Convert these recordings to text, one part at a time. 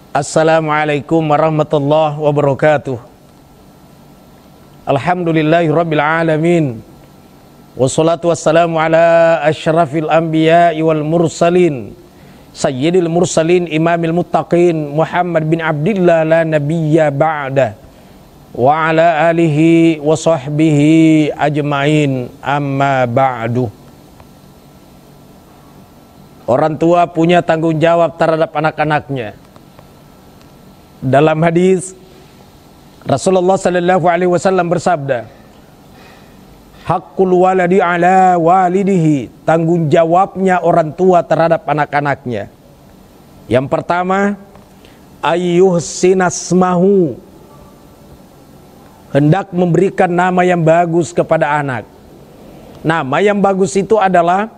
Assalamualaikum warahmatullahi wabarakatuh. Alhamdulillahirabbil alamin. Wassalatu wassalamu ala asyrafil anbiya'i wal mursalin, sayyidil mursalin imamil muttaqin, Muhammad bin Abdillah la nabiyya ba'da, wa ala alihi wa sahbihi ajmain, amma ba'du. Orang tua punya tanggung jawab terhadap anak-anaknya. Dalam hadis Rasulullah sallallahu alaihi wasallam bersabda, haqqul waladi ala walidihi, tanggung jawabnya orang tua terhadap anak-anaknya. Yang pertama, ayyuhsinasmahu, hendak memberikan nama yang bagus kepada anak. Nama yang bagus itu adalah,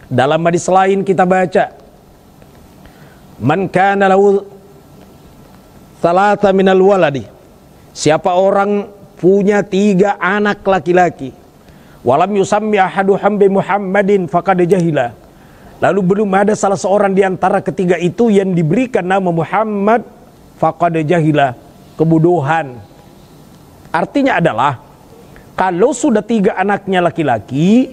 dalam hadis lain kita baca, man kana lahu salasa minal waladi, siapa orang punya 3 anak laki-laki, walam yusammi ahaduhum bi Muhammadin faqad jahila, lalu belum ada salah seorang di antara ketiga itu yang diberikan nama Muhammad, faqad jahila, kebodohan. Artinya adalah, kalau sudah 3 anaknya laki-laki,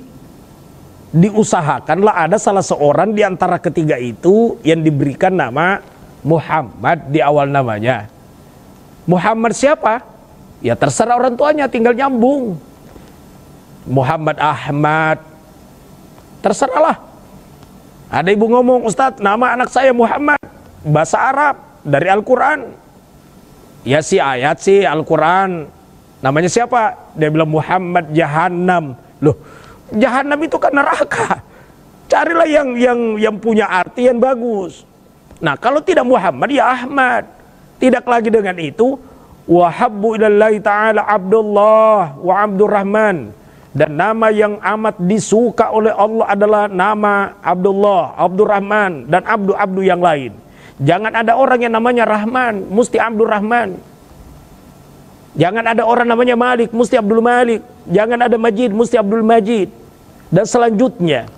diusahakanlah ada salah seorang di antara ketiga itu yang diberikan nama Muhammad di awal namanya. Muhammad siapa? Ya terserah orang tuanya, tinggal nyambung. Muhammad Ahmad, terserahlah. Ada ibu ngomong, Ustadz, nama anak saya Muhammad, bahasa Arab dari Al-Quran. Ya si ayat sih Al-Quran. Namanya siapa? Dia bilang Muhammad Jahannam. Loh, Jahannam itu kan neraka. Carilah yang punya arti yang bagus. Nah, kalau tidak Muhammad, ya Ahmad. Tidak lagi dengan itu, wa habbu ilallahi ta'ala Abdullah wa Abdurrahman. Dan nama yang amat disuka oleh Allah adalah nama Abdullah, Abdurrahman, dan abdu-abdu yang lain. Jangan ada orang yang namanya Rahman, mesti Abdurrahman. Jangan ada orang namanya Malik, mesti Abdul Malik. Jangan ada Majid, mesti Abdul Majid. Dan selanjutnya.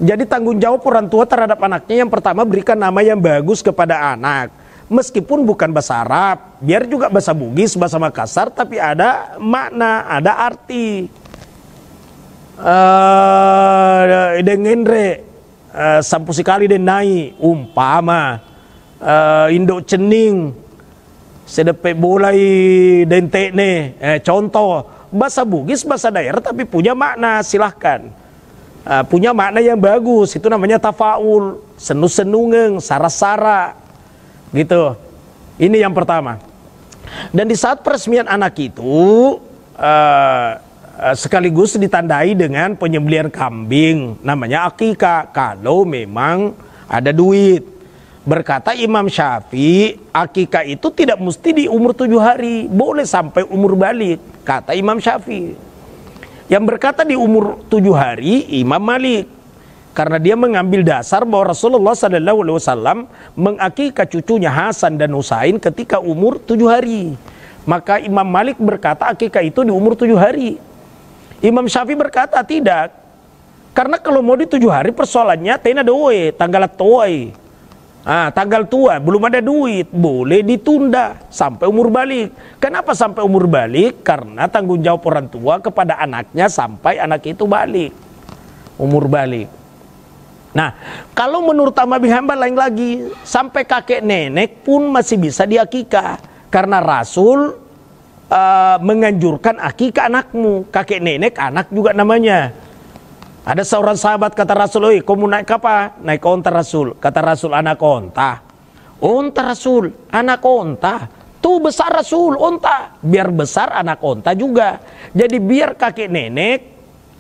Jadi tanggung jawab orang tua terhadap anaknya, yang pertama berikan nama yang bagus kepada anak. Meskipun bukan bahasa Arab, biar juga bahasa Bugis, bahasa Makassar, tapi ada makna, ada arti. Dengendre, sampu sekali denai, umpama, Indo cening, sedepe bolai dentekne, contoh. Bahasa Bugis, bahasa daerah, tapi punya makna, silahkan. Punya makna yang bagus, itu namanya tafaul, senu-senungeng, sara-sara, gitu. Ini yang pertama. Dan di saat peresmian anak itu sekaligus ditandai dengan penyembelihan kambing, namanya akikah, kalau memang ada duit. Berkata Imam Syafi'i, akikah itu tidak mesti di umur 7 hari, boleh sampai umur balik, kata Imam Syafi'i. Yang berkata di umur 7 hari Imam Malik, karena dia mengambil dasar bahwa Rasulullah SAW mengakikah cucunya Hasan dan Husain ketika umur 7 hari. Maka Imam Malik berkata akikah itu di umur 7 hari. Imam Syafi'i berkata tidak, karena kalau mau di 7 hari persoalannya tena doe, tanggal toai. Tanggal tua, belum ada duit, boleh ditunda sampai umur balik. Kenapa sampai umur balik? Karena tanggung jawab orang tua kepada anaknya sampai anak itu balik, umur balik. Nah, kalau menurut Ahmad bin Hanbal lain lagi, sampai kakek nenek pun masih bisa diakikah, karena Rasul menganjurkan akikah anakmu. Kakek nenek anak juga namanya. Ada seorang sahabat kata Rasul, "Oi, kamu naik apa?" "Naik onta Rasul." Kata Rasul, "Anak onta." "Onta Rasul, anak onta." "Tuh besar Rasul, onta." Biar besar anak onta juga. Jadi biar kakek nenek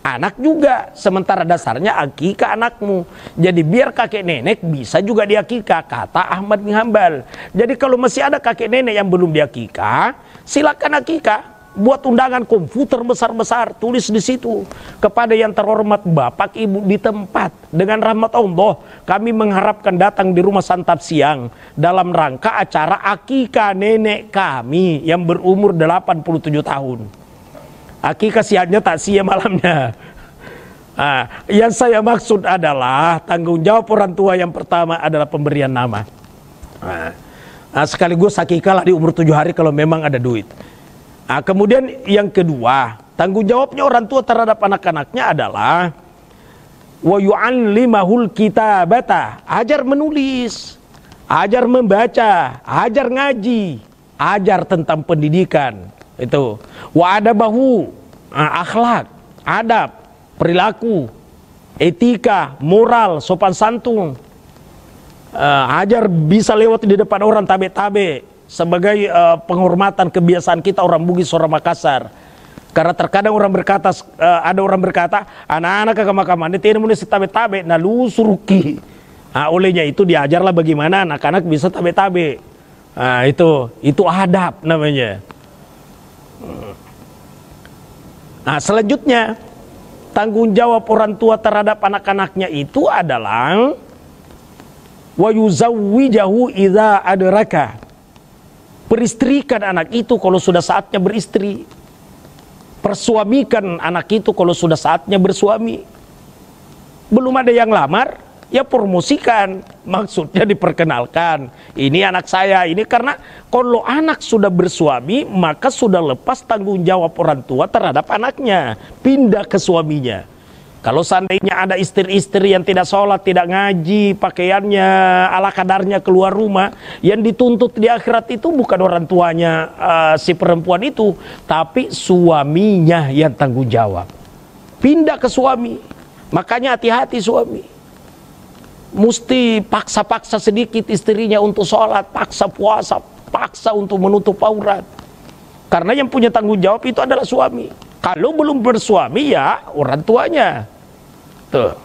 anak juga, sementara dasarnya akikah anakmu. Jadi biar kakek nenek bisa juga diakikah, kata Ahmad bin Hanbal. Jadi kalau masih ada kakek nenek yang belum diakikah, silakan akikah. Buat undangan komputer besar-besar, tulis di situ, kepada yang terhormat bapak ibu di tempat. Dengan rahmat Allah, kami mengharapkan datang di rumah santap siang dalam rangka acara akikah nenek kami yang berumur 87 tahun. Akikah siangnya, tak siang malamnya. Yang saya maksud adalah tanggung jawab orang tua yang pertama adalah pemberian nama. Sekaligus akikah di umur 7 hari kalau memang ada duit. Kemudian yang kedua, tanggung jawabnya orang tua terhadap anak-anaknya adalah wa yu'allimahul kitabata, ajar menulis, ajar membaca, ajar ngaji, ajar tentang pendidikan. Itu wa adabahu, akhlak, adab, perilaku, etika, moral, sopan santun. Ajar bisa lewat di depan orang tabe-tabe sebagai penghormatan kebiasaan kita orang Bugis, orang Makassar. Karena terkadang orang berkata, ada orang berkata, anak-anak ke makaman itu tidak boleh tabe-tabe, nah lu suruki. Olehnya itu diajarlah bagaimana anak-anak bisa tabe-tabe. Itu adab namanya. Selanjutnya tanggung jawab orang tua terhadap anak-anaknya itu adalah wa yuzawwijahu idza adraka, peristrikan anak itu kalau sudah saatnya beristri, persuamikan anak itu kalau sudah saatnya bersuami. Belum ada yang lamar, ya promosikan, maksudnya diperkenalkan, ini anak saya ini. Karena kalau anak sudah bersuami maka sudah lepas tanggung jawab orang tua terhadap anaknya, pindah ke suaminya. Kalau seandainya ada istri-istri yang tidak sholat, tidak ngaji, pakaiannya ala kadarnya keluar rumah, yang dituntut di akhirat itu bukan orang tuanya si perempuan itu, tapi suaminya yang tanggung jawab. Pindah ke suami. Makanya hati-hati suami. Mesti paksa-paksa sedikit istrinya untuk sholat, paksa puasa, paksa untuk menutup aurat. Karena yang punya tanggung jawab itu adalah suami. Kalau belum bersuami ya orang tuanya. Tuh.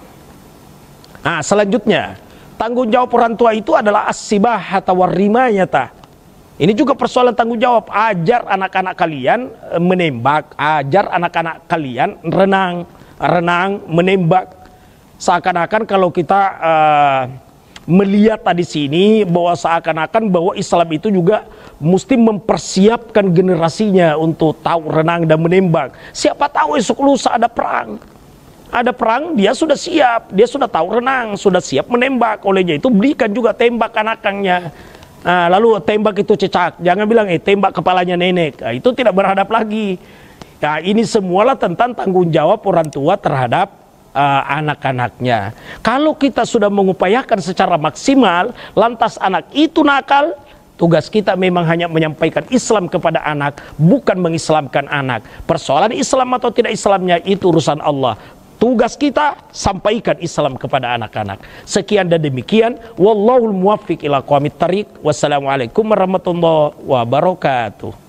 Selanjutnya tanggung jawab orang tua itu adalah as-sibahata war-rimayata. Ini juga persoalan tanggung jawab. Ajar anak-anak kalian menembak, ajar anak-anak kalian renang, menembak. Seakan-akan kalau kita melihat tadi sini bahwa seakan-akan bahwa Islam itu juga mesti mempersiapkan generasinya untuk tahu renang dan menembak. Siapa tahu esok lusa ada perang. Ada perang, dia sudah siap, dia sudah tahu renang, sudah siap menembak. Olehnya itu belikan juga tembak anak-anaknya. Lalu tembak itu cecak, jangan bilang tembak kepalanya nenek. Itu tidak berhadap lagi. Ini semualah tentang tanggung jawab orang tua terhadap anak-anaknya. Kalau kita sudah mengupayakan secara maksimal, lantas anak itu nakal, tugas kita memang hanya menyampaikan Islam kepada anak, bukan mengislamkan anak. Persoalan Islam atau tidak Islamnya itu urusan Allah. Tugas kita sampaikan Islam kepada anak-anak. Sekian dan demikian. Wallahul muwaffiq ila aqwamit thariq. Wassalamualaikum warahmatullahi wabarakatuh.